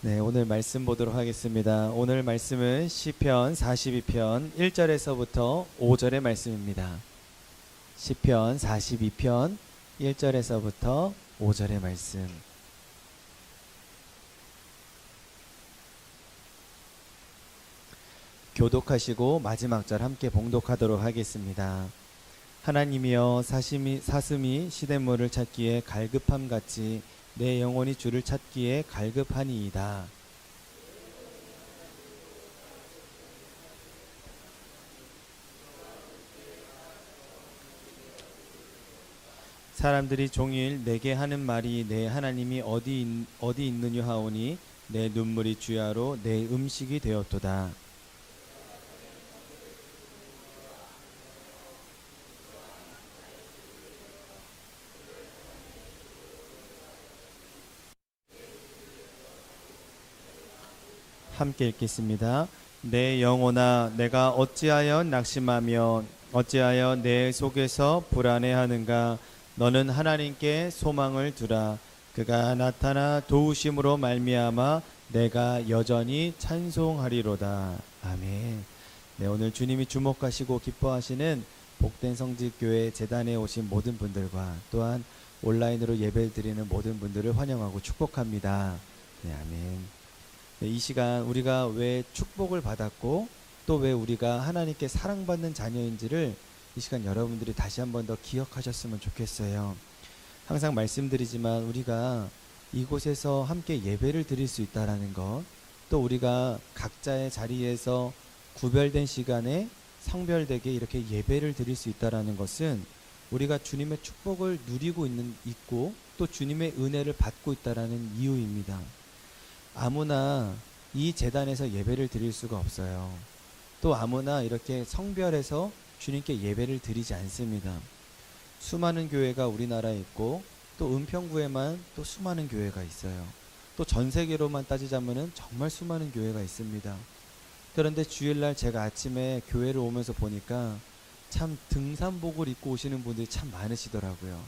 네, 오늘 말씀 보도록 하겠습니다. 오늘 말씀은 시편 42편 1절에서부터 5절의 말씀입니다. 시편 42편 1절에서부터 5절의 말씀. 교독하시고 마지막 절 함께 봉독하도록 하겠습니다. 하나님이여 사슴이 시냇물을 찾기에 갈급함같이 내 영혼이 주를 찾기에 갈급하니이다. 사람들이 종일 내게 하는 말이 내 하나님이 어디 있느냐 하오니 내 눈물이 주야로 내 음식이 되었도다. 함께 읽겠습니다. 내 영혼아 내가 어찌하여 낙심하며 어찌하여 내 속에서 불안해하는가. 너는 하나님께 소망을 두라. 그가 나타나 도우심으로 말미암아 내가 여전히 찬송하리로다. 아멘. 네, 오늘 주님이 주목하시고 기뻐하시는 복된 성직교회 재단에 오신 모든 분들과 또한 온라인으로 예배를 드리는 모든 분들을 환영하고 축복합니다. 네, 아멘. 네, 이 시간 우리가 왜 축복을 받았고 또 왜 우리가 하나님께 사랑받는 자녀인지를 이 시간 여러분들이 다시 한번 더 기억하셨으면 좋겠어요. 항상 말씀드리지만 우리가 이곳에서 함께 예배를 드릴 수 있다라는 것, 또 우리가 각자의 자리에서 구별된 시간에 성별되게 이렇게 예배를 드릴 수 있다라는 것은 우리가 주님의 축복을 누리고 있고 또 주님의 은혜를 받고 있다라는 이유입니다. 아무나 이 제단에서 예배를 드릴 수가 없어요. 또 아무나 이렇게 성별해서 주님께 예배를 드리지 않습니다. 수많은 교회가 우리나라에 있고 또 은평구에만 또 수많은 교회가 있어요. 또 전 세계로만 따지자면은 정말 수많은 교회가 있습니다. 그런데 주일날 제가 아침에 교회를 오면서 보니까 참 등산복을 입고 오시는 분들이 참 많으시더라고요.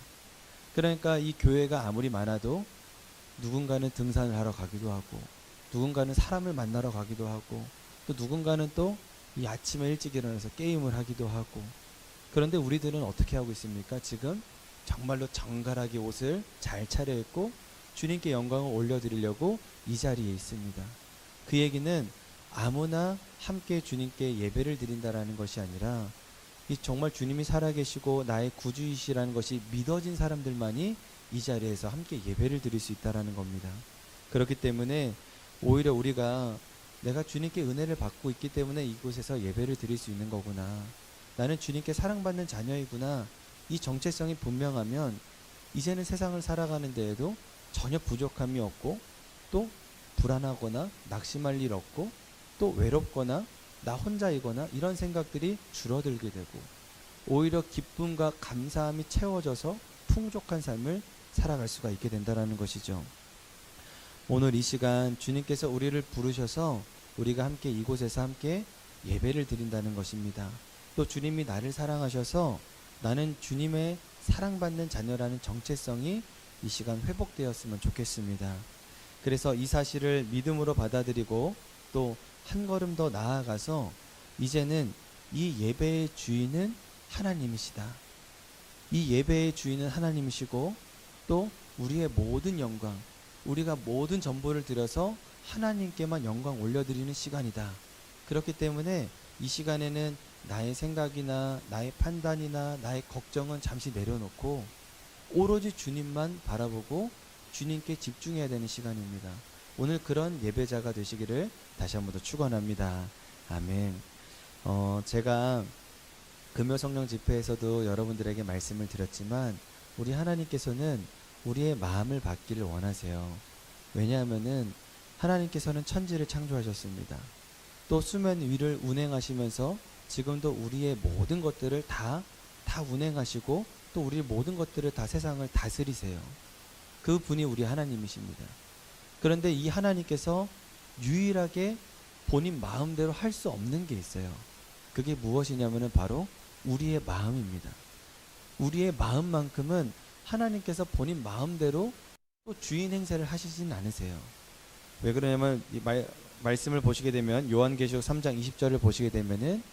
그러니까 이 교회가 아무리 많아도 누군가는 등산을 하러 가기도 하고 누군가는 사람을 만나러 가기도 하고 또 누군가는 또 이 아침에 일찍 일어나서 게임을 하기도 하고. 그런데 우리들은 어떻게 하고 있습니까? 지금 정말로 정갈하게 옷을 잘 차려입고 주님께 영광을 올려드리려고 이 자리에 있습니다. 그 얘기는 아무나 함께 주님께 예배를 드린다라는 것이 아니라 이 정말 주님이 살아계시고 나의 구주이시라는 것이 믿어진 사람들만이 이 자리에서 함께 예배를 드릴 수 있다라는 겁니다. 그렇기 때문에 오히려 우리가 내가 주님께 은혜를 받고 있기 때문에 이곳에서 예배를 드릴 수 있는 거구나. 나는 주님께 사랑받는 자녀이구나. 이 정체성이 분명하면 이제는 세상을 살아가는 데에도 전혀 부족함이 없고 또 불안하거나 낙심할 일 없고 또 외롭거나 나 혼자이거나 이런 생각들이 줄어들게 되고 오히려 기쁨과 감사함이 채워져서 풍족한 삶을 살아갈 수가 있게 된다는 것이죠. 오늘 이 시간 주님께서 우리를 부르셔서 우리가 함께 이곳에서 함께 예배를 드린다는 것입니다. 또 주님이 나를 사랑하셔서 나는 주님의 사랑받는 자녀라는 정체성이 이 시간 회복되었으면 좋겠습니다. 그래서 이 사실을 믿음으로 받아들이고 또 한 걸음 더 나아가서 이제는 이 예배의 주인은 하나님이시다. 이 예배의 주인은 하나님이시고 또 우리의 모든 영광, 우리가 모든 전부를 들여서 하나님께만 영광 올려드리는 시간이다. 그렇기 때문에 이 시간에는 나의 생각이나 나의 판단이나 나의 걱정은 잠시 내려놓고 오로지 주님만 바라보고 주님께 집중해야 되는 시간입니다. 오늘 그런 예배자가 되시기를 다시 한 번 더 축원합니다. 아멘. 제가 금요성령 집회에서도 여러분들에게 말씀을 드렸지만 우리 하나님께서는 우리의 마음을 받기를 원하세요. 왜냐하면은 하나님께서는 천지를 창조하셨습니다. 또 수면 위를 운행하시면서 지금도 우리의 모든 것들을 다 운행하시고 또 우리 모든 것들을 다 세상을 다스리세요. 그 분이 우리 하나님이십니다. 그런데 이 하나님께서 유일하게 본인 마음대로 할 수 없는 게 있어요. 그게 무엇이냐면은 바로 우리의 마음입니다. 우리의 마음만큼은 하나님께서 본인 마음대로 또 주인 행세를 하시진 않으세요. 왜 그러냐면 말씀을 보시게 되면 요한계시록 3장 20절을 보시게 되면은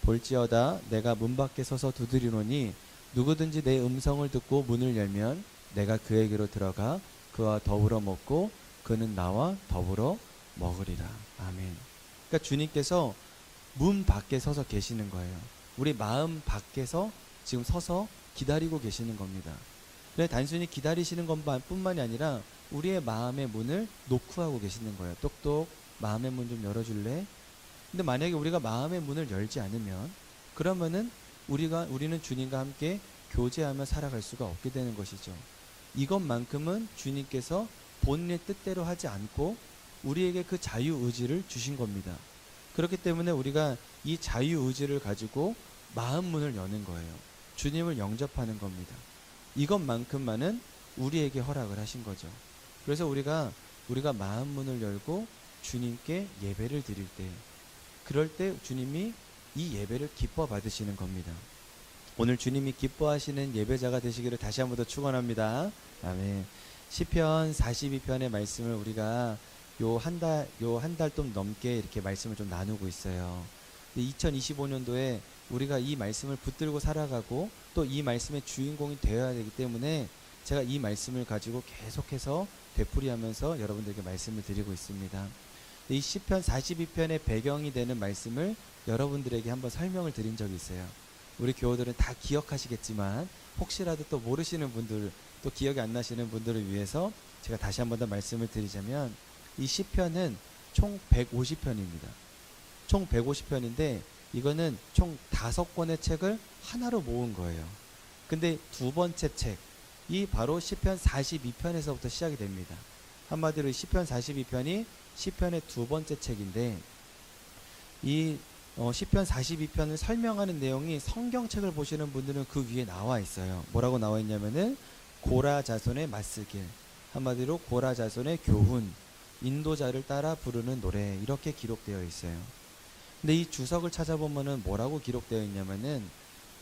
볼지어다 내가 문 밖에 서서 두드리노니 누구든지 내 음성을 듣고 문을 열면 내가 그에게로 들어가 그와 더불어 먹고 그는 나와 더불어 먹으리라. 아멘. 그러니까 주님께서 문 밖에 서서 계시는 거예요. 우리 마음 밖에서 지금 서서 기다리고 계시는 겁니다. 단순히 기다리시는 것뿐만이 아니라 우리의 마음의 문을 노크하고 계시는 거예요. 똑똑 마음의 문 좀 열어줄래? 근데 만약에 우리가 마음의 문을 열지 않으면 그러면은 우리는 주님과 함께 교제하며 살아갈 수가 없게 되는 것이죠. 이것만큼은 주님께서 본인의 뜻대로 하지 않고 우리에게 그 자유의지를 주신 겁니다. 그렇기 때문에 우리가 이 자유의지를 가지고 마음 문을 여는 거예요. 주님을 영접하는 겁니다. 이것만큼만은 우리에게 허락을 하신 거죠. 그래서 우리가 마음 문을 열고 주님께 예배를 드릴 때, 그럴 때 주님이 이 예배를 기뻐 받으시는 겁니다. 오늘 주님이 기뻐하시는 예배자가 되시기를 다시 한 번 더 축원합니다. 아멘. 시편 42편의 말씀을 우리가 요 한 달 좀 넘게 이렇게 말씀을 좀 나누고 있어요. 2025년도에 우리가 이 말씀을 붙들고 살아가고 또 이 말씀의 주인공이 되어야 되기 때문에 제가 이 말씀을 가지고 계속해서 되풀이하면서 여러분들에게 말씀을 드리고 있습니다. 이 시편 42편의 배경이 되는 말씀을 여러분들에게 한번 설명을 드린 적이 있어요. 우리 교우들은 다 기억하시겠지만 혹시라도 또 모르시는 분들, 또 기억이 안 나시는 분들을 위해서 제가 다시 한 번 더 말씀을 드리자면, 이 시편은 총 150편입니다. 총 150편인데 이거는 총 5권의 책을 하나로 모은 거예요. 근데 두 번째 책이 바로 시편 42편에서부터 시작이 됩니다. 한마디로 시편 42편이 시편의 두 번째 책인데, 이 시편 42편을 설명하는 내용이 성경책을 보시는 분들은 그 위에 나와 있어요. 뭐라고 나와 있냐면은 고라 자손의 맞슬길, 한마디로 고라 자손의 교훈, 인도자를 따라 부르는 노래, 이렇게 기록되어 있어요. 근데 이 주석을 찾아보면은 뭐라고 기록되어 있냐면은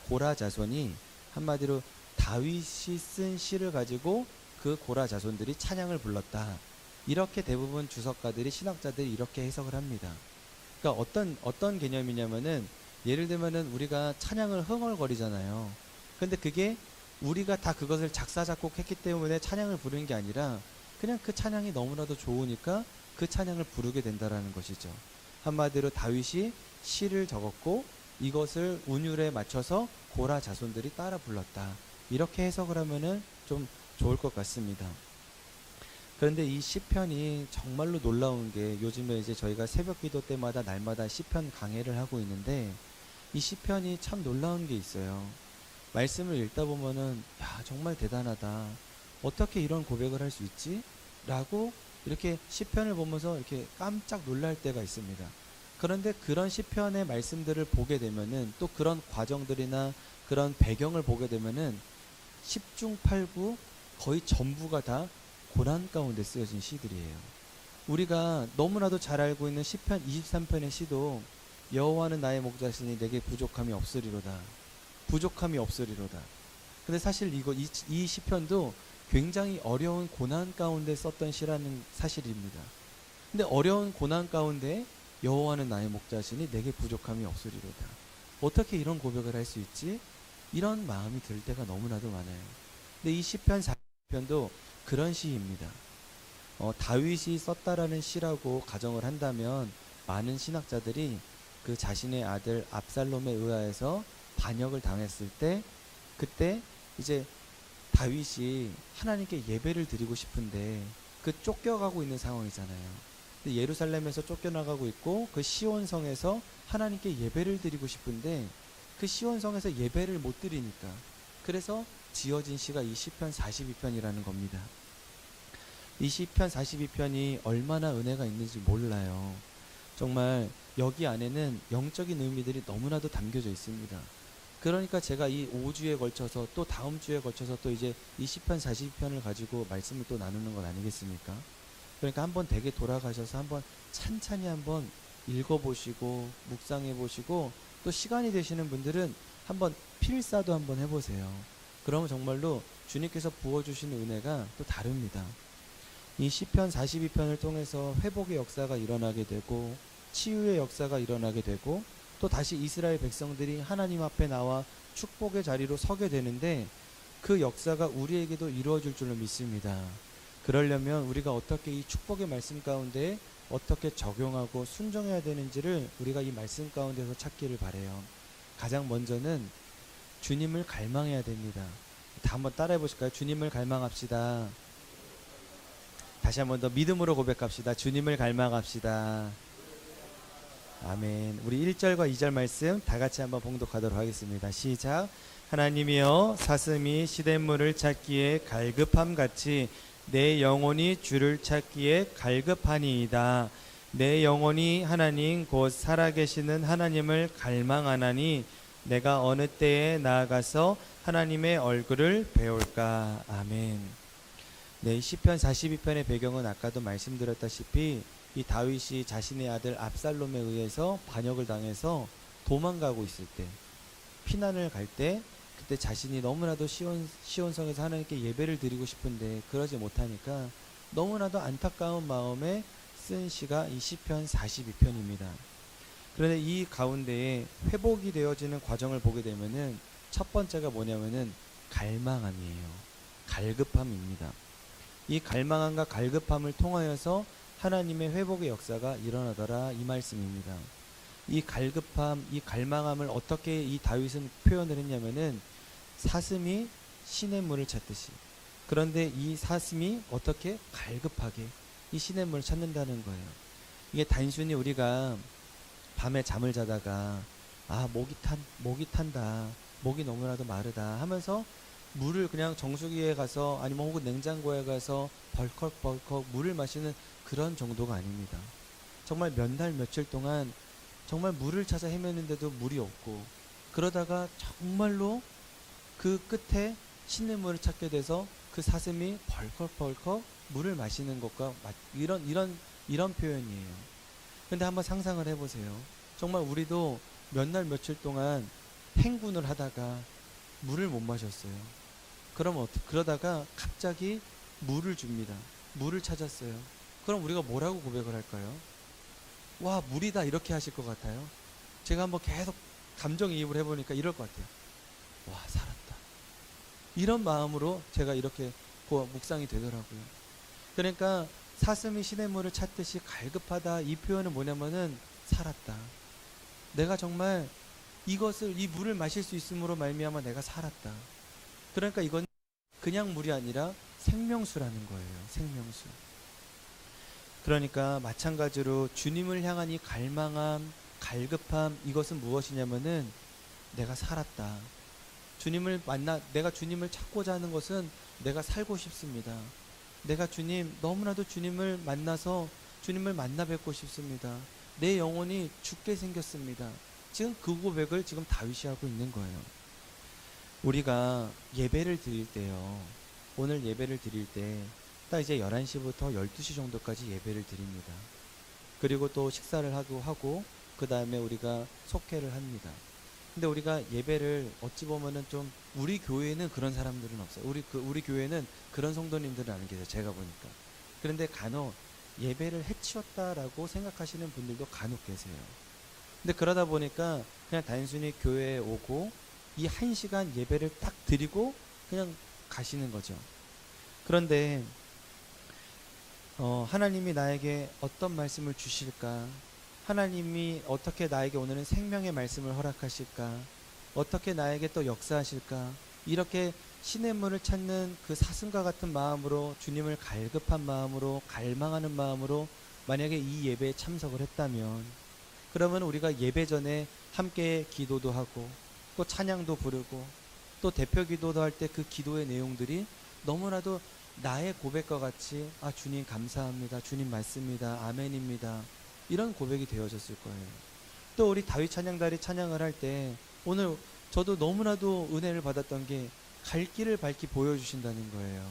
고라 자손이 한마디로 다윗이 쓴 시를 가지고 그 고라 자손들이 찬양을 불렀다, 이렇게 대부분 주석가들이, 신학자들이 이렇게 해석을 합니다. 그러니까 어떤 개념이냐면은, 예를 들면은 우리가 찬양을 흥얼거리잖아요. 근데 그게 우리가 다 그것을 작사 작곡했기 때문에 찬양을 부르는 게 아니라 그냥 그 찬양이 너무나도 좋으니까 그 찬양을 부르게 된다라는 것이죠. 한마디로 다윗이 시를 적었고 이것을 운율에 맞춰서 고라 자손들이 따라 불렀다, 이렇게 해석을 하면은 좀 좋을 것 같습니다. 그런데 이 시편이 정말로 놀라운 게, 요즘에 이제 저희가 새벽 기도 때마다 날마다 시편 강해를 하고 있는데 이 시편이 참 놀라운 게 있어요. 말씀을 읽다 보면은 야, 정말 대단하다, 어떻게 이런 고백을 할 수 있지? 라고 이렇게 시편을 보면서 이렇게 깜짝 놀랄 때가 있습니다. 그런데 그런 시편의 말씀들을 보게 되면은, 또 그런 과정들이나 그런 배경을 보게 되면은 10중 8구 거의 전부가 다 고난 가운데 쓰여진 시들이에요. 우리가 너무나도 잘 알고 있는 시편 23편의 시도 여호와는 나의 목자시니 내게 부족함이 없으리로다, 부족함이 없으리로다. 근데 사실 이 시편도 굉장히 어려운 고난 가운데 썼던 시라는 사실입니다. 근데 어려운 고난 가운데 여호와는 나의 목자시니 내게 부족함이 없으리로다, 어떻게 이런 고백을 할 수 있지? 이런 마음이 들 때가 너무나도 많아요. 근데 이 시편 40편도 그런 시입니다. 다윗이 썼다라는 시라고 가정을 한다면 많은 신학자들이 그 자신의 아들 압살롬에 의하여서 반역을 당했을 때, 그때 이제 다윗이 하나님께 예배를 드리고 싶은데 그 쫓겨가고 있는 상황이잖아요. 근데 예루살렘에서 쫓겨나가고 있고 그 시온성에서 하나님께 예배를 드리고 싶은데 그 시온성에서 예배를 못 드리니까, 그래서 지어진 시가 이 시편 42편이라는 겁니다. 이 시편 42편이 얼마나 은혜가 있는지 몰라요. 정말 여기 안에는 영적인 의미들이 너무나도 담겨져 있습니다. 그러니까 제가 이 5주에 걸쳐서 또 다음 주에 걸쳐서 또 이제 이 시편 42편을 가지고 말씀을 또 나누는 것 아니겠습니까? 그러니까 한번 댁에 돌아가셔서 한번 찬찬히 한번 읽어보시고 묵상해보시고, 또 시간이 되시는 분들은 한번 필사도 한번 해보세요. 그러면 정말로 주님께서 부어주시는 은혜가 또 다릅니다. 이 시편 42편을 통해서 회복의 역사가 일어나게 되고 치유의 역사가 일어나게 되고 또 다시 이스라엘 백성들이 하나님 앞에 나와 축복의 자리로 서게 되는데 그 역사가 우리에게도 이루어질 줄로 믿습니다. 그러려면 우리가 어떻게 이 축복의 말씀 가운데 어떻게 적용하고 순종해야 되는지를 우리가 이 말씀 가운데서 찾기를 바라요. 가장 먼저는 주님을 갈망해야 됩니다. 다 한번 따라해 보실까요? 주님을 갈망합시다. 다시 한번 더 믿음으로 고백합시다. 주님을 갈망합시다. 아멘. 우리 1절과 2절 말씀 다 같이 한번 봉독하도록 하겠습니다. 시작. 하나님이여 사슴이 시냇물을 찾기에 갈급함같이 내 영혼이 주를 찾기에 갈급하니이다. 내 영혼이 하나님 곧 살아계시는 하나님을 갈망하나니 내가 어느 때에 나아가서 하나님의 얼굴을 배울까. 아멘. 네, 시편 42편의 배경은 아까도 말씀드렸다시피 이 다윗이 자신의 아들 압살롬에 의해서 반역을 당해서 도망가고 있을 때, 피난을 갈 때, 그때 자신이 너무나도 시온성에서 하나님께 예배를 드리고 싶은데 그러지 못하니까 너무나도 안타까운 마음에 쓴 시가 이 시편 42편입니다. 그런데 이 가운데에 회복이 되어지는 과정을 보게 되면은 첫 번째가 뭐냐면은 갈망함이에요. 갈급함입니다. 이 갈망함과 갈급함을 통하여서 하나님의 회복의 역사가 일어나더라, 이 말씀입니다. 이 갈급함, 이 갈망함을 어떻게 이 다윗은 표현을 했냐면은 사슴이 시냇물을 찾듯이. 그런데 이 사슴이 어떻게 갈급하게 이 시냇물을 찾는다는 거예요. 이게 단순히 우리가 밤에 잠을 자다가 목이 탄다, 목이 너무나도 마르다 하면서 물을 그냥 정수기에 가서 아니면 혹은 냉장고에 가서 벌컥벌컥 물을 마시는 그런 정도가 아닙니다. 정말 몇 날 며칠 동안 정말 물을 찾아 헤매는데도 물이 없고, 그러다가 정말로 그 끝에 시냇물을 찾게 돼서 그 사슴이 벌컥벌컥 물을 마시는 것과 이런 표현이에요. 근데 한번 상상을 해보세요. 정말 우리도 몇 날 며칠 동안 행군을 하다가 물을 못 마셨어요. 그러다가 갑자기 물을 줍니다. 물을 찾았어요. 그럼 우리가 뭐라고 고백을 할까요? 와, 물이다, 이렇게 하실 것 같아요. 제가 한번 계속 감정이입을 해보니까 이럴 것 같아요. 와, 살았다. 이런 마음으로 제가 이렇게 묵상이 되더라고요. 그러니까 사슴이 시냇물을 찾듯이 갈급하다, 이 표현은 뭐냐면은 살았다. 내가 정말 이 물을 마실 수 있음으로 말미암아 내가 살았다. 그러니까 이건 그냥 물이 아니라 생명수라는 거예요. 생명수. 그러니까 마찬가지로 주님을 향한 이 갈망함, 갈급함, 이것은 무엇이냐면은 내가 살았다. 내가 주님을 찾고자 하는 것은 내가 살고 싶습니다. 내가 너무나도 주님을 만나서 주님을 만나 뵙고 싶습니다. 내 영혼이 죽게 생겼습니다. 지금 그 고백을 지금 다윗이 하고 있는 거예요. 우리가 예배를 드릴 때요, 오늘 예배를 드릴 때 딱 이제 11시부터 12시 정도까지 예배를 드립니다. 그리고 또 식사를 하고 그 다음에 우리가 속회를 합니다. 근데 우리가 예배를 어찌 보면은 좀, 우리 교회는 그런 사람들은 없어요. 우리 교회는 그런 성도님들은 안 계세요. 제가 보니까. 그런데 간혹 예배를 해치웠다라고 생각하시는 분들도 간혹 계세요. 근데 그러다 보니까 그냥 단순히 교회에 오고 이 1시간 예배를 딱 드리고 그냥 가시는 거죠. 그런데 하나님이 나에게 어떤 말씀을 주실까? 하나님이 어떻게 나에게 오늘은 생명의 말씀을 허락하실까? 어떻게 나에게 또 역사하실까? 이렇게 시냇물을 찾는 그 사슴과 같은 마음으로, 주님을 갈급한 마음으로, 갈망하는 마음으로 만약에 이 예배에 참석을 했다면, 그러면 우리가 예배 전에 함께 기도도 하고 또 찬양도 부르고 또 대표 기도도 할 때 그 기도의 내용들이 너무나도 나의 고백과 같이 주님 감사합니다, 주님 맞습니다, 아멘입니다, 이런 고백이 되어졌을 거예요. 또 우리 다윗 찬양단이 찬양을 할 때 오늘 저도 너무나도 은혜를 받았던 게 갈 길을 밝히 보여주신다는 거예요.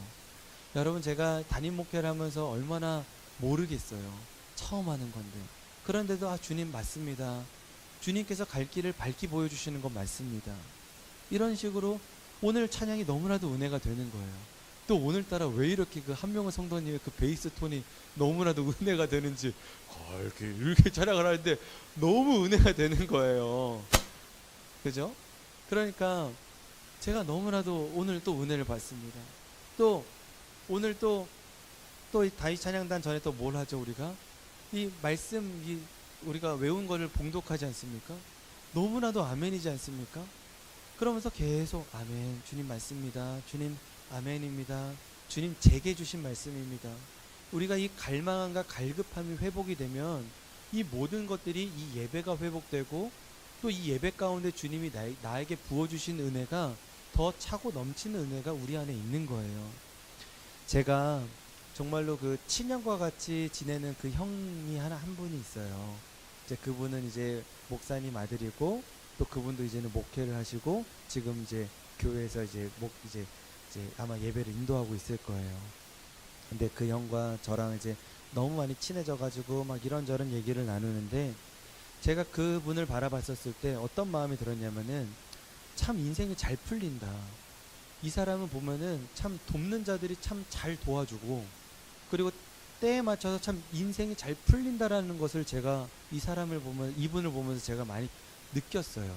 여러분, 제가 담임 목회를 하면서 얼마나 모르겠어요. 처음 하는 건데. 그런데도 주님 맞습니다, 주님께서 갈 길을 밝히 보여주시는 건 맞습니다, 이런 식으로 오늘 찬양이 너무나도 은혜가 되는 거예요. 또 오늘따라 왜 이렇게 그 한명훈 성도님의 그 베이스 톤이 너무나도 은혜가 되는지 이렇게 찬양을 하는데 너무 은혜가 되는 거예요. 그죠? 그러니까 제가 너무나도 오늘 또 은혜를 받습니다. 또 오늘 또 다이 찬양단 전에 또 뭘 하죠? 우리가 이 말씀 우리가 외운 거를 봉독하지 않습니까? 너무나도 아멘이지 않습니까? 그러면서 계속 아멘, 주님 맞습니다. 주님 아멘입니다. 주님 제게 주신 말씀입니다. 우리가 이 갈망함과 갈급함이 회복이 되면 이 모든 것들이 이 예배가 회복되고 또 이 예배 가운데 주님이 나에게 부어주신 은혜가 더 차고 넘치는 은혜가 우리 안에 있는 거예요. 제가 정말로 그 친형과 같이 지내는 그 형이 한 분이 있어요. 이제 그분은 이제 목사님 아들이고 또 그분도 이제는 목회를 하시고 지금 이제 교회에서 이제 아마 예배를 인도하고 있을 거예요. 근데 그 형과 저랑 이제 너무 많이 친해져가지고 막 이런저런 얘기를 나누는데 제가 그분을 바라봤었을 때 어떤 마음이 들었냐면은 참 인생이 잘 풀린다. 이 사람은 보면은 참 돕는 자들이 참 잘 도와주고 그리고 때에 맞춰서 참 인생이 잘 풀린다라는 것을 제가 이분을 보면서 제가 많이 느꼈어요.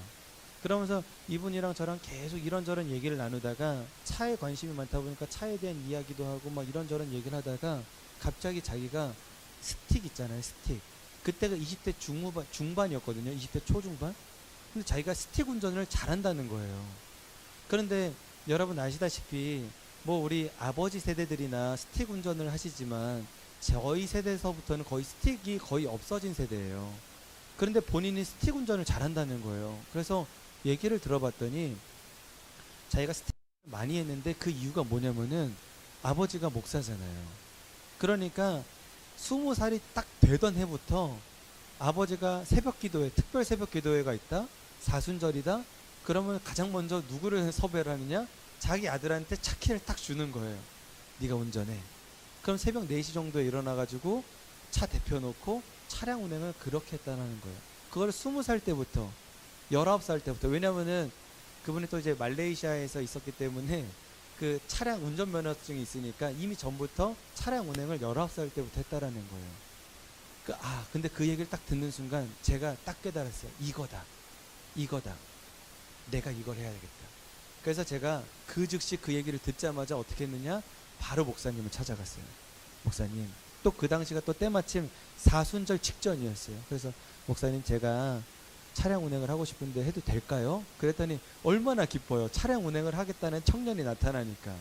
그러면서 이분이랑 저랑 계속 이런저런 얘기를 나누다가 차에 관심이 많다 보니까 차에 대한 이야기도 하고 막 이런저런 얘기를 하다가 갑자기 자기가 스틱 있잖아요, 스틱. 그때가 20대 중반이었거든요. 20대 초중반. 근데 자기가 스틱 운전을 잘한다는 거예요. 그런데 여러분 아시다시피 뭐 우리 아버지 세대들이나 스틱 운전을 하시지만 저희 세대에서부터는 거의 스틱이 거의 없어진 세대예요. 그런데 본인이 스틱 운전을 잘한다는 거예요. 그래서 얘기를 들어봤더니 자기가 스틱을 많이 했는데 그 이유가 뭐냐면은 아버지가 목사잖아요. 그러니까 20살이 딱 되던 해부터 아버지가 새벽 기도회, 특별 새벽 기도회가 있다, 사순절이다, 그러면 가장 먼저 누구를 섭외를 하느냐? 자기 아들한테 차키를 딱 주는 거예요. 네가 운전해. 그럼 새벽 4시 정도에 일어나가지고 차 대표놓고 차량 운행을 그렇게 했다는 거예요. 그걸 20살 때부터 19살 때부터. 왜냐면은 그분이 또 이제 말레이시아에서 있었기 때문에 그 차량 운전면허증이 있으니까 이미 전부터 차량 운행을 19살 때부터 했다라는 거예요. 근데 그 얘기를 딱 듣는 순간 제가 딱 깨달았어요. 이거다. 내가 이걸 해야 되겠다. 그래서 제가 그 즉시 그 얘기를 듣자마자 어떻게 했느냐? 바로 목사님을 찾아갔어요. 목사님. 또 그 당시가 또 때마침 사순절 직전이었어요. 그래서 목사님 제가 차량 운행을 하고 싶은데 해도 될까요? 그랬더니 얼마나 기뻐요. 차량 운행을 하겠다는 청년이 나타나니까.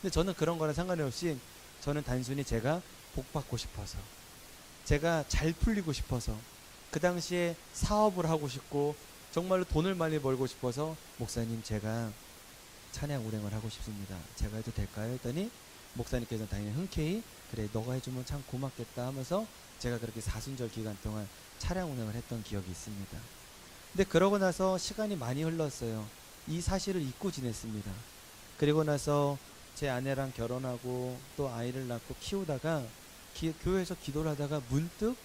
근데 저는 그런 거랑 상관이 없이 저는 단순히 제가 복 받고 싶어서, 제가 잘 풀리고 싶어서, 그 당시에 사업을 하고 싶고 정말로 돈을 많이 벌고 싶어서 목사님 제가 차량 운행을 하고 싶습니다. 제가 해도 될까요? 했더니 목사님께서는 당연히 흔쾌히 그래 너가 해주면 참 고맙겠다 하면서 제가 그렇게 사순절 기간 동안 차량 운행을 했던 기억이 있습니다. 근데 그러고 나서 시간이 많이 흘렀어요. 이 사실을 잊고 지냈습니다. 그리고 나서 제 아내랑 결혼하고 또 아이를 낳고 키우다가 교회에서 기도를 하다가 문득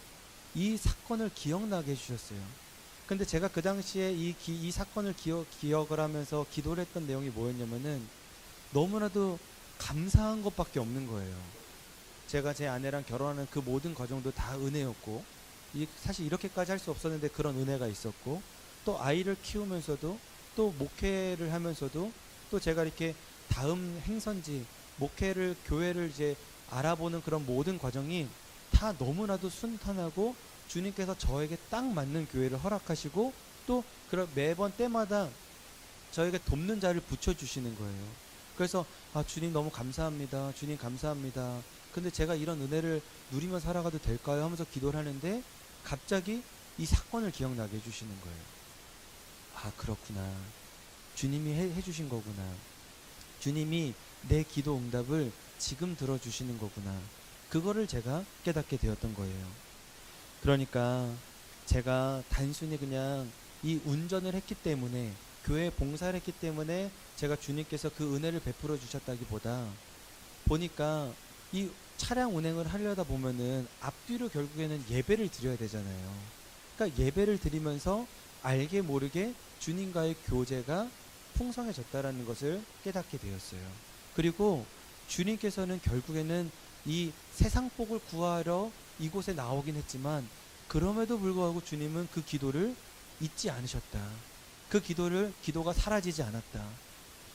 이 사건을 기억나게 해주셨어요. 근데 제가 그 당시에 이 사건을 기억을 하면서 기도를 했던 내용이 뭐였냐면은 너무나도 감사한 것밖에 없는 거예요. 제가 제 아내랑 결혼하는 그 모든 과정도 다 은혜였고 사실 이렇게까지 할 수 없었는데 그런 은혜가 있었고 또 아이를 키우면서도 또 목회를 하면서도 또 제가 이렇게 다음 행선지 목회를 교회를 이제 알아보는 그런 모든 과정이 다 너무나도 순탄하고 주님께서 저에게 딱 맞는 교회를 허락하시고 또 매번 때마다 저에게 돕는 자를 붙여주시는 거예요. 그래서 주님 너무 감사합니다. 주님 감사합니다. 근데 제가 이런 은혜를 누리며 살아가도 될까요? 하면서 기도를 하는데 갑자기 이 사건을 기억나게 해주시는 거예요. 그렇구나. 주님이 해주신 거구나. 주님이 내 기도 응답을 지금 들어주시는 거구나. 그거를 제가 깨닫게 되었던 거예요. 그러니까 제가 단순히 그냥 이 운전을 했기 때문에 교회 봉사를 했기 때문에 제가 주님께서 그 은혜를 베풀어 주셨다기보다 보니까 이 차량 운행을 하려다 보면은 앞뒤로 결국에는 예배를 드려야 되잖아요. 그러니까 예배를 드리면서 알게 모르게 주님과의 교제가 풍성해졌다라는 것을 깨닫게 되었어요. 그리고 주님께서는 결국에는 이 세상 복을 구하러 이곳에 나오긴 했지만 그럼에도 불구하고 주님은 그 기도를 잊지 않으셨다. 그 기도가 사라지지 않았다.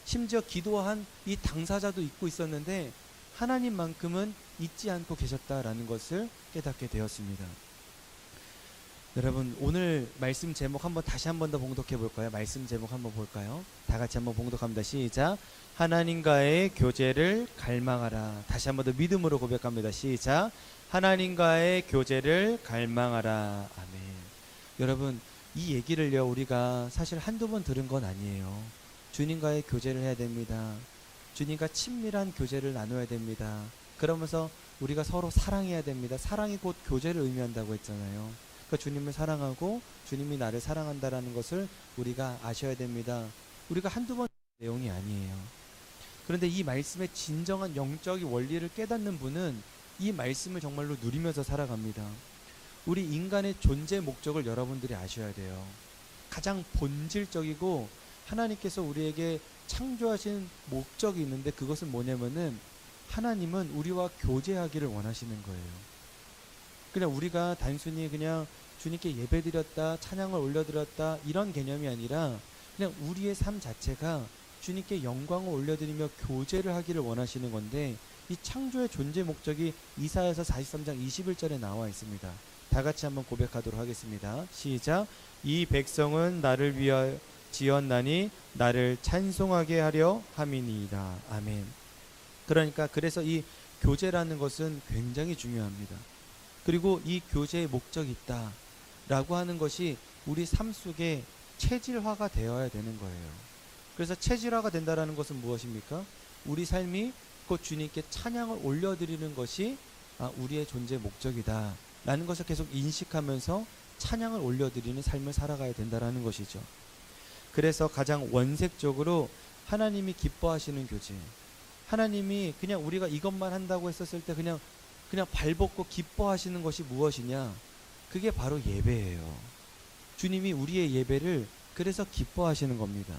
심지어 기도한 이 당사자도 잊고 있었는데 하나님만큼은 잊지 않고 계셨다라는 것을 깨닫게 되었습니다. 여러분, 오늘 말씀 제목 다시 한 번 더 봉독해 볼까요? 말씀 제목 한번 볼까요? 다 같이 한번 봉독합니다. 시작. 하나님과의 교제를 갈망하라. 다시 한 번 더 믿음으로 고백합니다. 시작. 하나님과의 교제를 갈망하라. 아멘. 여러분, 이 얘기를요, 우리가 사실 한두 번 들은 건 아니에요. 주님과의 교제를 해야 됩니다. 주님과 친밀한 교제를 나눠야 됩니다. 그러면서 우리가 서로 사랑해야 됩니다. 사랑이 곧 교제를 의미한다고 했잖아요. 그러니까 주님을 사랑하고 주님이 나를 사랑한다라는 것을 우리가 아셔야 됩니다. 우리가 한두 번 내용이 아니에요. 그런데 이 말씀의 진정한 영적인 원리를 깨닫는 분은 이 말씀을 정말로 누리면서 살아갑니다. 우리 인간의 존재 목적을 여러분들이 아셔야 돼요. 가장 본질적이고 하나님께서 우리에게 창조하신 목적이 있는데 그것은 뭐냐면은 하나님은 우리와 교제하기를 원하시는 거예요. 그냥 우리가 단순히 그냥 주님께 예배드렸다, 찬양을 올려드렸다 이런 개념이 아니라 그냥 우리의 삶 자체가 주님께 영광을 올려드리며 교제를 하기를 원하시는 건데 이 창조의 존재 목적이 이사야서 43장 21절에 나와 있습니다. 다 같이 한번 고백하도록 하겠습니다. 시작. 이 백성은 나를 위하여 지었나니 나를 찬송하게 하려 함이니이다. 아멘. 그러니까 그래서 이 교제라는 것은 굉장히 중요합니다. 그리고 이 교제의 목적이 있다 라고 하는 것이 우리 삶 속에 체질화가 되어야 되는 거예요. 그래서 체질화가 된다는 것은 무엇입니까? 우리 삶이 곧 주님께 찬양을 올려드리는 것이 우리의 존재 목적이다 라는 것을 계속 인식하면서 찬양을 올려드리는 삶을 살아가야 된다는 것이죠. 그래서 가장 원색적으로 하나님이 기뻐하시는 교제, 하나님이 그냥 우리가 이것만 한다고 했었을 때 그냥 발벗고 기뻐하시는 것이 무엇이냐? 그게 바로 예배예요. 주님이 우리의 예배를 그래서 기뻐하시는 겁니다.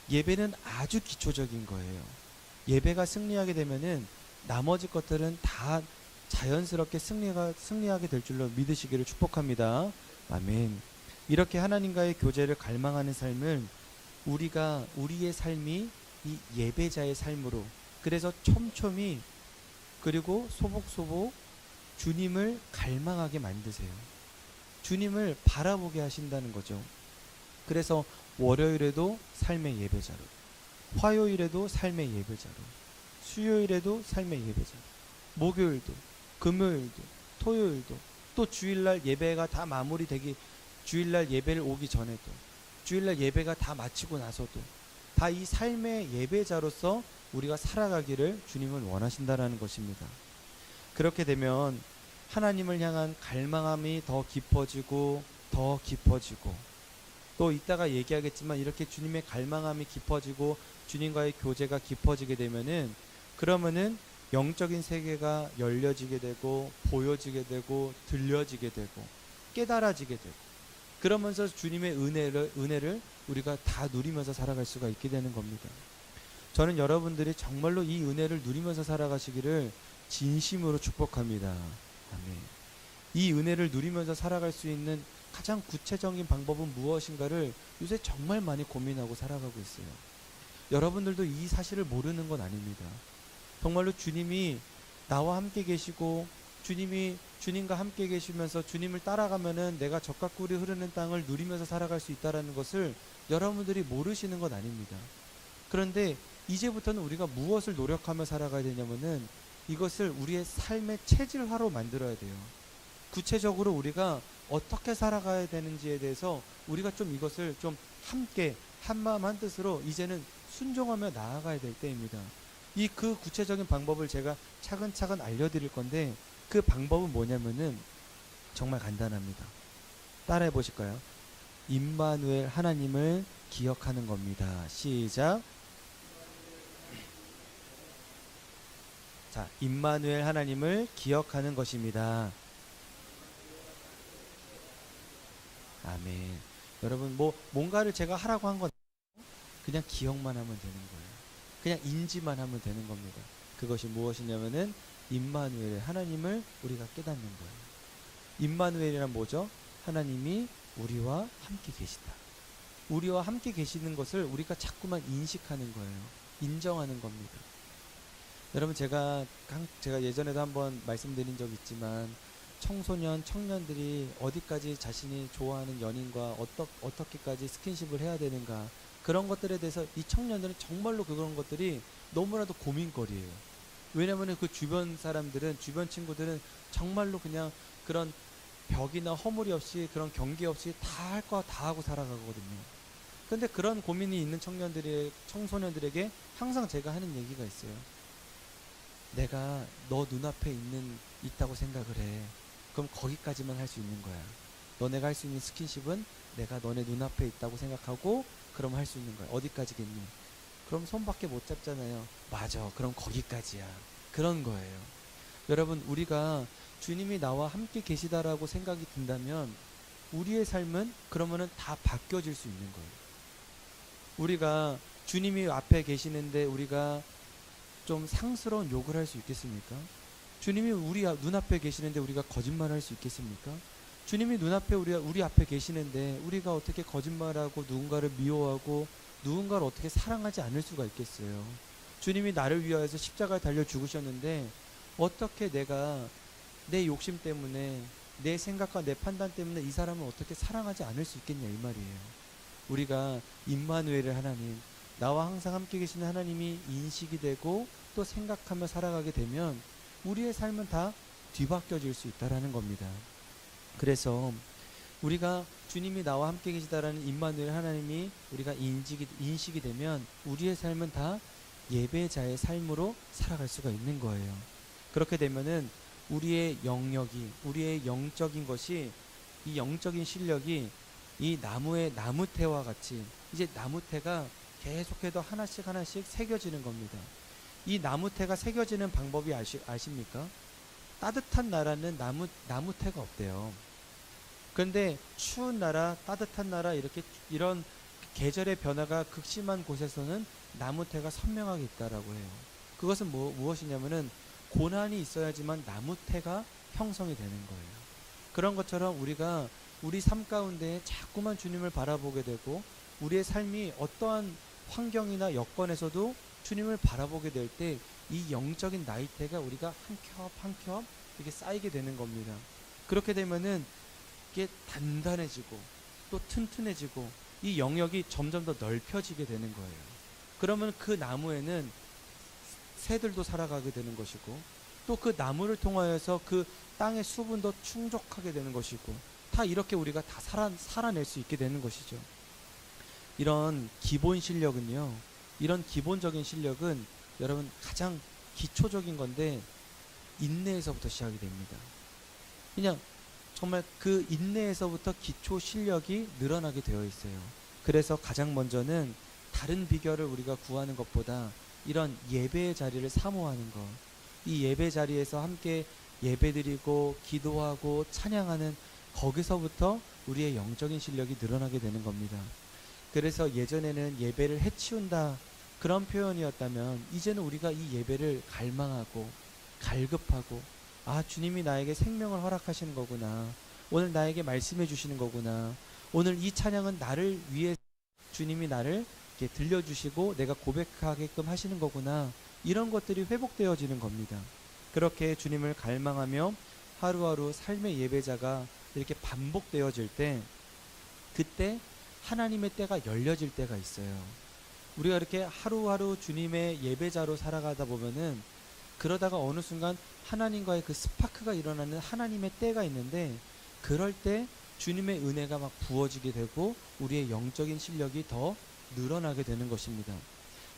예배는 아주 기초적인 거예요. 예배가 승리하게 되면은 나머지 것들은 다 자연스럽게 승리하게 될 줄로 믿으시기를 축복합니다. 아멘. 이렇게 하나님과의 교제를 갈망하는 삶을 우리의 삶이 이 예배자의 삶으로, 그래서 촘촘히 그리고 소복소복 주님을 갈망하게 만드세요. 주님을 바라보게 하신다는 거죠. 그래서 월요일에도 삶의 예배자로, 화요일에도 삶의 예배자로, 수요일에도 삶의 예배자로, 목요일도, 금요일도, 토요일도, 또 주일날 예배가 다 마무리되기, 주일날 예배를 오기 전에도, 주일날 예배가 다 마치고 나서도 다 이 삶의 예배자로서 우리가 살아가기를 주님은 원하신다라는 것입니다. 그렇게 되면 하나님을 향한 갈망함이 더 깊어지고 더 깊어지고, 또 이따가 얘기하겠지만 이렇게 주님의 갈망함이 깊어지고 주님과의 교제가 깊어지게 되면은, 그러면은 영적인 세계가 열려지게 되고 보여지게 되고 들려지게 되고 깨달아지게 되고, 그러면서 주님의 은혜를 우리가 다 누리면서 살아갈 수가 있게 되는 겁니다. 저는 여러분들이 정말로 이 은혜를 누리면서 살아가시기를 진심으로 축복합니다. 아멘. 이 은혜를 누리면서 살아갈 수 있는 가장 구체적인 방법은 무엇인가를 요새 정말 많이 고민하고 살아가고 있어요. 여러분들도 이 사실을 모르는 건 아닙니다. 정말로 주님이 나와 함께 계시고 주님과 함께 계시면서 주님을 따라가면은 내가 젖과 꿀이 흐르는 땅을 누리면서 살아갈 수 있다는 것을 여러분들이 모르시는 건 아닙니다. 그런데 이제부터는 우리가 무엇을 노력하며 살아가야 되냐면은 이것을 우리의 삶의 체질화로 만들어야 돼요. 구체적으로 우리가 어떻게 살아가야 되는지에 대해서 우리가 좀 이것을 좀 함께 한마음 한뜻으로 이제는 순종하며 나아가야 될 때입니다. 그 구체적인 방법을 제가 차근차근 알려드릴 건데, 그 방법은 뭐냐면은 정말 간단합니다. 따라해 보실까요? 임마누엘 하나님을 기억하는 겁니다. 시작. 자, 임마누엘 하나님을 기억하는 것입니다. 아멘. 여러분, 뭔가를 제가 하라고 한 건 그냥 기억만 하면 되는 거예요. 그냥 인지만 하면 되는 겁니다. 그것이 무엇이냐면은 임마누엘, 하나님을 우리가 깨닫는 거예요. 임마누엘이란 뭐죠? 하나님이 우리와 함께 계시다. 우리와 함께 계시는 것을 우리가 자꾸만 인식하는 거예요. 인정하는 겁니다. 여러분, 제가 예전에도 한번 말씀드린 적이 있지만, 청소년, 청년들이 어디까지 자신이 좋아하는 연인과 어떻게까지 스킨십을 해야 되는가, 그런 것들에 대해서 이 청년들은 정말로 그런 것들이 너무나도 고민거리예요. 왜냐하면 그 주변 사람들은, 주변 친구들은 정말로 그냥 그런 벽이나 허물이 없이, 그런 경계 없이 다 할 거 다 하고 살아가거든요. 근데 그런 고민이 있는 청소년들에게 항상 제가 하는 얘기가 있어요. 내가 너 눈앞에 있다고 생각을 해. 그럼 거기까지만 할 수 있는 거야. 너네가 할 수 있는 스킨십은 내가 너네 눈앞에 있다고 생각하고 그럼 할 수 있는 거야. 어디까지겠니? 그럼 손밖에 못 잡잖아요. 맞아. 그럼 거기까지야. 그런 거예요. 여러분, 우리가 주님이 나와 함께 계시다라고 생각이 든다면 우리의 삶은 그러면은 다 바뀌어질 수 있는 거예요. 우리가 주님이 앞에 계시는데 우리가 좀 상스러운 욕을 할 수 있겠습니까? 주님이 우리 눈앞에 계시는데 우리가 거짓말할 수 있겠습니까? 주님이 눈앞에 우리 앞에 계시는데 우리가 어떻게 거짓말하고 누군가를 미워하고 누군가를 어떻게 사랑하지 않을 수가 있겠어요? 주님이 나를 위하여서 십자가에 달려 죽으셨는데 어떻게 내가 내 욕심 때문에, 내 생각과 내 판단 때문에 이 사람을 어떻게 사랑하지 않을 수 있겠냐, 이 말이에요. 우리가 임마누엘의 하나님, 나와 항상 함께 계시는 하나님이 인식이 되고 또 생각하며 살아가게 되면 우리의 삶은 다 뒤바뀌어질 수 있다라는 겁니다. 그래서 우리가 주님이 나와 함께 계시다라는 임마누엘 하나님이 우리가 인식이 되면 우리의 삶은 다 예배자의 삶으로 살아갈 수가 있는 거예요. 그렇게 되면은 우리의 영역이, 우리의 영적인 것이, 이 영적인 실력이 이 나무태와 같이 이제 나무태가 계속해서 하나씩 새겨지는 겁니다. 이 나무태가 새겨지는 방법이 아십니까? 따뜻한 나라는 나무태가 없대요. 그런데 추운 나라, 따뜻한 나라, 이런 계절의 변화가 극심한 곳에서는 나무태가 선명하게 있다라고 해요. 그것은 무엇이냐면은 고난이 있어야지만 나무태가 형성이 되는 거예요. 그런 것처럼 우리가 우리 삶 가운데 자꾸만 주님을 바라보게 되고 우리의 삶이 어떠한 환경이나 여건에서도 주님을 바라보게 될 때 이 영적인 나이테가 우리가 한 겹 이렇게 쌓이게 되는 겁니다. 그렇게 되면은 이게 단단해지고 또 튼튼해지고 이 영역이 점점 더 넓혀지게 되는 거예요. 그러면 그 나무에는 새들도 살아가게 되는 것이고 또 그 나무를 통하여서 그 땅의 수분도 충족하게 되는 것이고 다 이렇게 우리가 다 살아낼 수 있게 되는 것이죠. 이런 기본 실력은요, 이런 기본적인 실력은 여러분 가장 기초적인 건데 인내에서부터 시작이 됩니다. 그냥 정말 그 인내에서부터 기초 실력이 늘어나게 되어 있어요. 그래서 가장 먼저는 다른 비결을 우리가 구하는 것보다 이런 예배의 자리를 사모하는 것, 이 예배 자리에서 함께 예배드리고 기도하고 찬양하는 거기서부터 우리의 영적인 실력이 늘어나게 되는 겁니다. 그래서 예전에는 예배를 해치운다 그런 표현이었다면 이제는 우리가 이 예배를 갈망하고 갈급하고 주님이 나에게 생명을 허락하시는 거구나, 오늘 나에게 말씀해 주시는 거구나, 오늘 이 찬양은 나를 위해 주님이 나를 이렇게 들려주시고 내가 고백하게끔 하시는 거구나, 이런 것들이 회복되어지는 겁니다. 그렇게 주님을 갈망하며 하루하루 삶의 예배자가 이렇게 반복되어질 때 그때 하나님의 때가 열려질 때가 있어요. 우리가 이렇게 하루하루 주님의 예배자로 살아가다 보면은 그러다가 어느 순간 하나님과의 그 스파크가 일어나는 하나님의 때가 있는데 그럴 때 주님의 은혜가 막 부어지게 되고 우리의 영적인 실력이 더 늘어나게 되는 것입니다.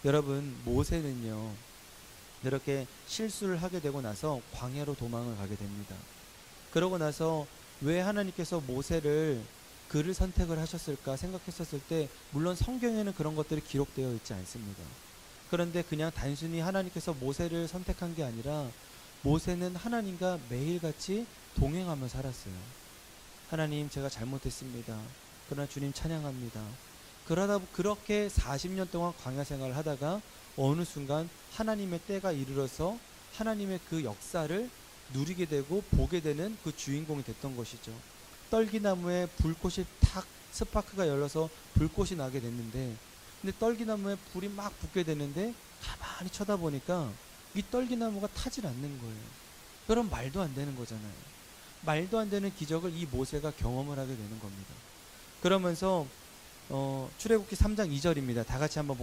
여러분, 모세는요 이렇게 실수를 하게 되고 나서 광야로 도망을 가게 됩니다. 그러고 나서 왜 하나님께서 모세를 그를 선택을 하셨을까 생각했었을 때 물론 성경에는 그런 것들이 기록되어 있지 않습니다. 그런데 그냥 단순히 하나님께서 모세를 선택한 게 아니라 모세는 하나님과 매일같이 동행하며 살았어요. 하나님, 제가 잘못했습니다. 그러나 주님 찬양합니다. 그렇게 40년 동안 광야 생활을 하다가 어느 순간 하나님의 때가 이르러서 하나님의 그 역사를 누리게 되고 보게 되는 그 주인공이 됐던 것이죠. 떨기나무에 불꽃이 탁 스파크가 열려서 불꽃이 나게 됐는데, 근데 떨기나무에 불이 막 붙게 되는데 가만히 쳐다보니까 이 떨기나무가 타질 않는 거예요. 그럼 말도 안 되는 거잖아요. 말도 안 되는 기적을 이 모세가 경험을 하게 되는 겁니다. 그러면서 출애굽기 3장 2절입니다. 다 같이 한번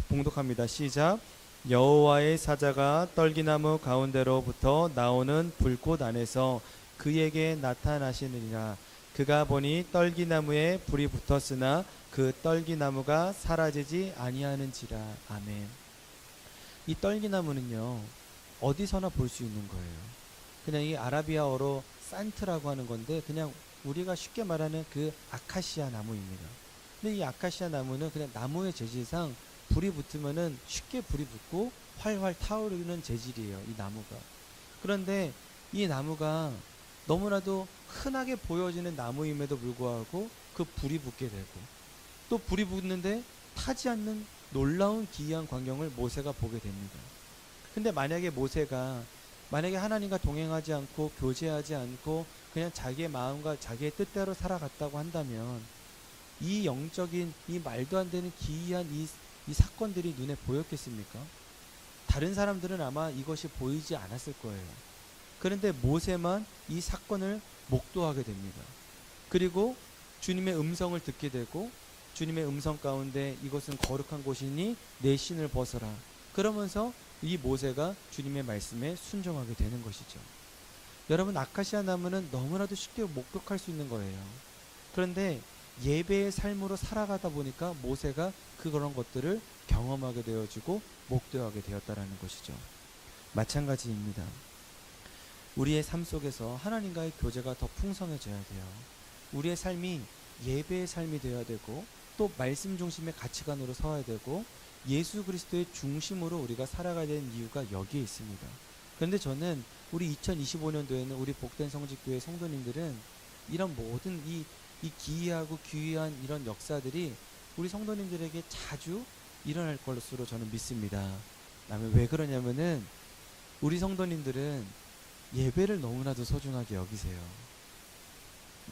봉독합니다. 시작. 여호와의 사자가 떨기나무 가운데로부터 나오는 불꽃 안에서 그에게 나타나시느니라. 그가 보니 떨기나무에 불이 붙었으나 그 떨기나무가 사라지지 아니하는지라. 아멘. 이 떨기나무는요, 어디서나 볼 수 있는 거예요. 그냥 이 아라비아어로 산트라고 하는 건데, 그냥 우리가 쉽게 말하는 그 아카시아 나무입니다. 근데 이 아카시아 나무는 그냥 나무의 재질상 불이 붙으면은 쉽게 불이 붙고 활활 타오르는 재질이에요, 이 나무가. 그런데 이 나무가 너무나도 흔하게 보여지는 나무임에도 불구하고 그 불이 붙게 되고, 또 불이 붙는데 타지 않는 놀라운 기이한 광경을 모세가 보게 됩니다. 근데 만약에 하나님과 동행하지 않고 교제하지 않고 그냥 자기의 마음과 자기의 뜻대로 살아갔다고 한다면, 이 영적인, 이 말도 안 되는 기이한 이 사건들이 눈에 보였겠습니까? 다른 사람들은 아마 이것이 보이지 않았을 거예요. 그런데 모세만 이 사건을 목도하게 됩니다. 그리고 주님의 음성을 듣게 되고, 주님의 음성 가운데 이것은 거룩한 곳이니 내 신을 벗어라. 그러면서 이 모세가 주님의 말씀에 순종하게 되는 것이죠. 여러분, 아카시아 나무는 너무나도 쉽게 목격할 수 있는 거예요. 그런데 예배의 삶으로 살아가다 보니까 모세가 그런 것들을 경험하게 되어지고 목도하게 되었다라는 것이죠. 마찬가지입니다. 우리의 삶 속에서 하나님과의 교제가 더 풍성해져야 돼요. 우리의 삶이 예배의 삶이 되어야 되고, 또 말씀 중심의 가치관으로 서야 되고, 예수 그리스도의 중심으로 우리가 살아가야 되는 이유가 여기에 있습니다. 그런데 저는 우리 2025년도에는 우리 복된 성직교회 성도님들은 이런 모든 이 기이하고 귀한 이런 역사들이 우리 성도님들에게 자주 일어날 것으로 저는 믿습니다. 왜 그러냐면은 우리 성도님들은 예배를 너무나도 소중하게 여기세요.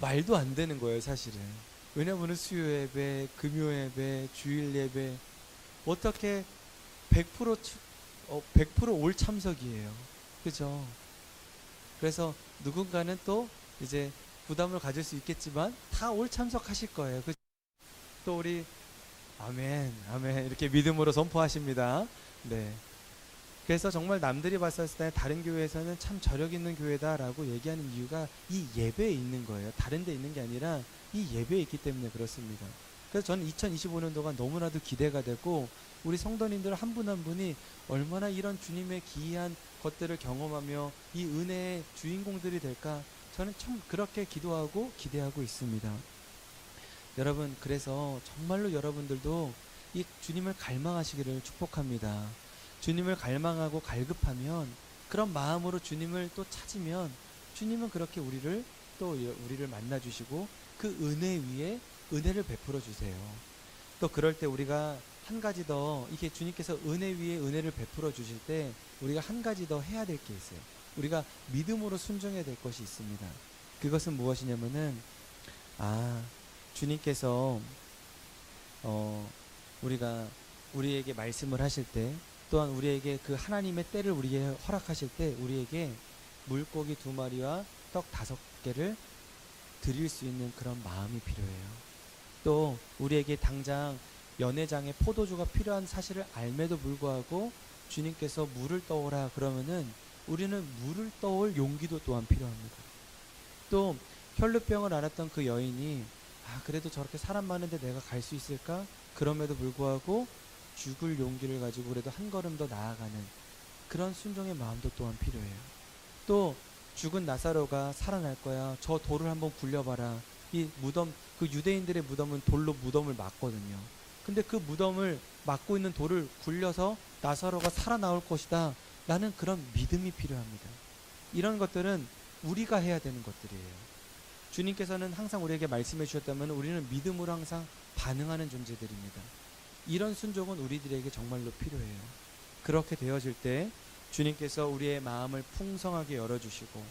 말도 안 되는 거예요, 사실은. 왜냐하면 수요 예배, 금요 예배, 주일 예배 어떻게 100%올 참석이에요. 그죠? 그래서 누군가는 또 이제 부담을 가질 수 있겠지만 다 올 참석하실 거예요. 또 우리 아멘, 아멘 이렇게 믿음으로 선포하십니다. 네. 그래서 정말 남들이 봤을 때 다른 교회에서는 참 저력 있는 교회다라고 얘기하는 이유가 이 예배에 있는 거예요. 다른 데 있는 게 아니라 이 예배에 있기 때문에 그렇습니다. 그래서 저는 2025년도가 너무나도 기대가 되고, 우리 성도님들 한 분 한 분이 얼마나 이런 주님의 기이한 것들을 경험하며 이 은혜의 주인공들이 될까, 저는 참 그렇게 기도하고 기대하고 있습니다. 여러분, 그래서 정말로 여러분들도 이 주님을 갈망하시기를 축복합니다. 주님을 갈망하고 갈급하면, 그런 마음으로 주님을 또 찾으면 주님은 그렇게 우리를 만나 주시고 그 은혜 위에 은혜를 베풀어 주세요. 또 그럴 때 우리가 한 가지 더, 이게 주님께서 은혜 위에 은혜를 베풀어 주실 때 우리가 한 가지 더 해야 될 게 있어요. 우리가 믿음으로 순종해야 될 것이 있습니다. 그것은 무엇이냐면은, 주님께서 우리에게 말씀을 하실 때, 또한 우리에게 그 하나님의 때를 우리에게 허락하실 때 우리에게 물고기 2마리와 떡 5개를 드릴 수 있는 그런 마음이 필요해요. 또 우리에게 당장 연회장에 포도주가 필요한 사실을 알매도 불구하고 주님께서 물을 떠오라 그러면은 우리는 물을 떠올 용기도 또한 필요합니다. 또 혈루병을 앓았던 그 여인이 그래도 저렇게 사람 많은데 내가 갈 수 있을까? 그럼에도 불구하고 죽을 용기를 가지고 그래도 한 걸음 더 나아가는 그런 순종의 마음도 또한 필요해요. 또 죽은 나사로가 살아날 거야. 저 돌을 한번 굴려봐라. 이 무덤, 그 유대인들의 무덤은 돌로 무덤을 막거든요. 근데 그 무덤을 막고 있는 돌을 굴려서 나사로가 살아나올 것이다 라는 그런 믿음이 필요합니다. 이런 것들은 우리가 해야 되는 것들이에요. 주님께서는 항상 우리에게 말씀해 주셨다면 우리는 믿음으로 항상 반응하는 존재들입니다. 이런 순종은 우리들에게 정말로 필요해요. 그렇게 되어질 때 주님께서 우리의 마음을 풍성하게 열어주시고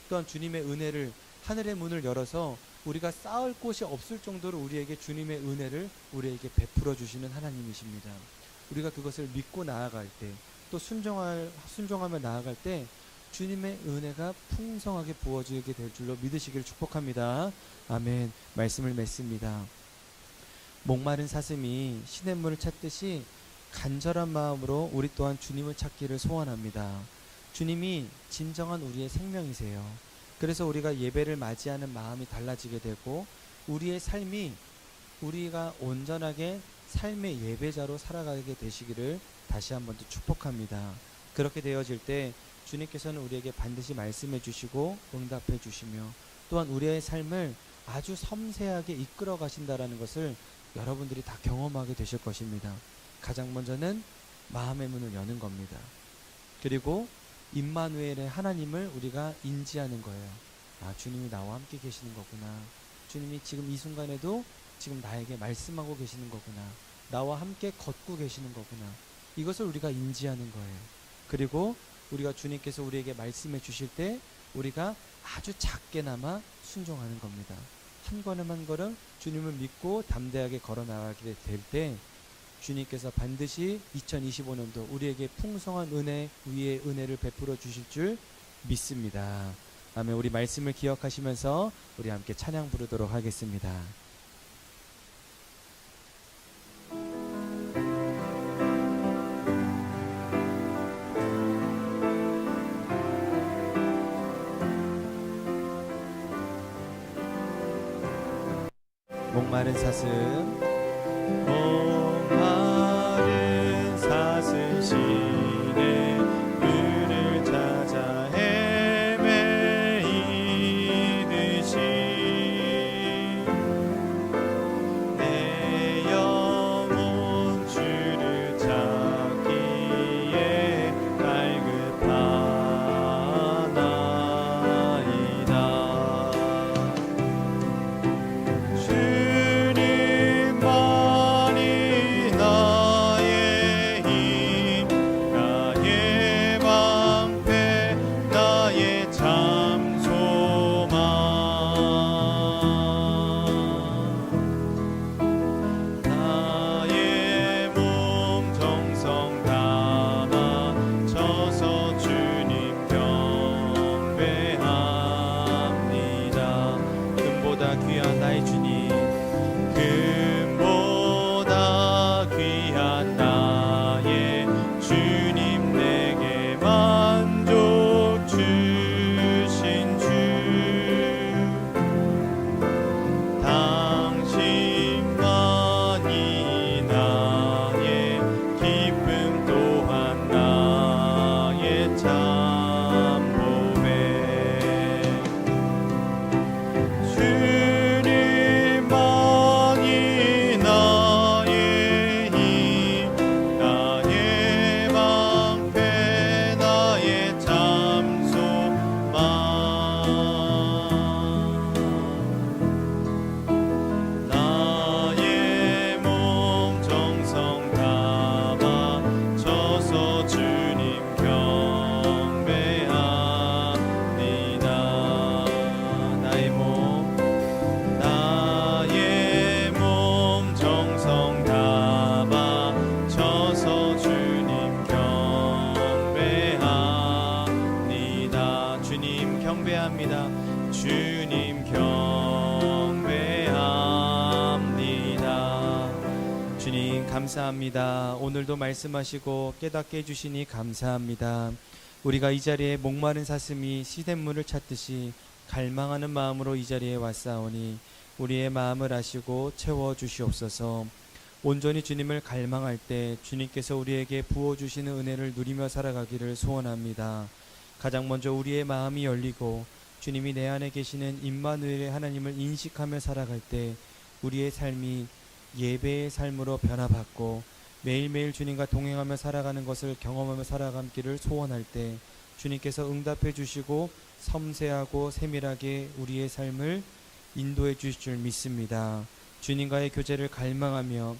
또한 주님의 은혜를, 하늘의 문을 열어서 우리가 쌓을 곳이 없을 정도로 우리에게 주님의 은혜를 우리에게 베풀어 주시는 하나님이십니다. 우리가 그것을 믿고 나아갈 때, 또 순종하며 나아갈 때 주님의 은혜가 풍성하게 부어지게 될 줄로 믿으시기를 축복합니다. 아멘. 말씀을 맺습니다. 목마른 사슴이 시냇물을 찾듯이 간절한 마음으로 우리 또한 주님을 찾기를 소원합니다. 주님이 진정한 우리의 생명이세요. 그래서 우리가 예배를 맞이하는 마음이 달라지게 되고 우리의 삶이, 우리가 온전하게 삶의 예배자로 살아가게 되시기를 다시 한 번 더 축복합니다. 그렇게 되어질 때 주님께서는 우리에게 반드시 말씀해 주시고 응답해 주시며 또한 우리의 삶을 아주 섬세하게 이끌어 가신다라는 것을 여러분들이 다 경험하게 되실 것입니다. 가장 먼저는 마음의 문을 여는 겁니다. 그리고 임마누엘의 하나님을 우리가 인지하는 거예요. 아, 주님이 나와 함께 계시는 거구나. 주님이 지금 이 순간에도 지금 나에게 말씀하고 계시는 거구나. 나와 함께 걷고 계시는 거구나. 이것을 우리가 인지하는 거예요. 그리고 우리가 주님께서 우리에게 말씀해 주실 때 우리가 아주 작게나마 순종하는 겁니다. 한 걸음 한 걸음 주님을 믿고 담대하게 걸어 나가게 될 때 주님께서 반드시 2025년도 우리에게 풍성한 은혜 위에 은혜를 베풀어 주실 줄 믿습니다. 아멘. 우리 말씀을 기억하시면서 우리 함께 찬양 부르도록 하겠습니다. 목마른 사슴, 목마른 사슴 시내 물을 찾아 헤매이듯이 내 영혼 주를 찾기에 갈급하나이다. 귀한 나의 주님, 금보다 귀한 나의 주님, 내게 만족 주신 주, 당신만이 나의 기쁨 또한 나의 참 보배. 주님만이 나의 힘, 나의 방패, 나의 참 소망. 나의 몸 정성 담아 쳐서 주님 경배합니다. 나의 몸 정성 담아 쳐서 주님 경배합니다. 주님 경배합니다. 주님 경배합니다. 주님 감사합니다. 오늘도 말씀하시고 깨닫게 해주시니 감사합니다. 우리가 이 자리에 목마른 사슴이 시냇물을 찾듯이 갈망하는 마음으로 이 자리에 왔사오니 우리의 마음을 아시고 채워주시옵소서. 온전히 주님을 갈망할 때 주님께서 우리에게 부어주시는 은혜를 누리며 살아가기를 소원합니다. 가장 먼저 우리의 마음이 열리고 주님이 내 안에 계시는 임마누엘의 하나님을 인식하며 살아갈 때 우리의 삶이 예배의 삶으로 변화받고 매일매일 주님과 동행하며 살아가는 것을 경험하며 살아감기를 소원할 때 주님께서 응답해 주시고 섬세하고 세밀하게 우리의 삶을 인도해 주실 줄 믿습니다. 주님과의 교제를 갈망하며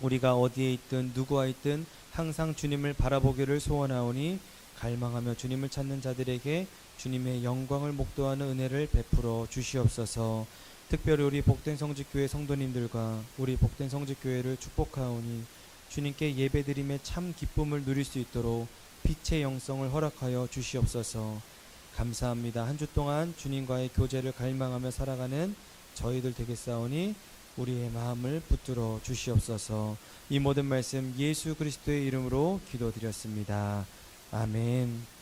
우리가 어디에 있든 누구와 있든 항상 주님을 바라보기를 소원하오니 갈망하며 주님을 찾는 자들에게 주님의 영광을 목도하는 은혜를 베풀어 주시옵소서. 특별히 우리 복된 성직교회 성도님들과 우리 복된 성직교회를 축복하오니 주님께 예배드림의 참 기쁨을 누릴 수 있도록 빛의 영성을 허락하여 주시옵소서. 감사합니다. 한 주 동안 주님과의 교제를 갈망하며 살아가는 저희들 되겠사오니 우리의 마음을 붙들어 주시옵소서. 이 모든 말씀 예수 그리스도의 이름으로 기도드렸습니다. 아멘.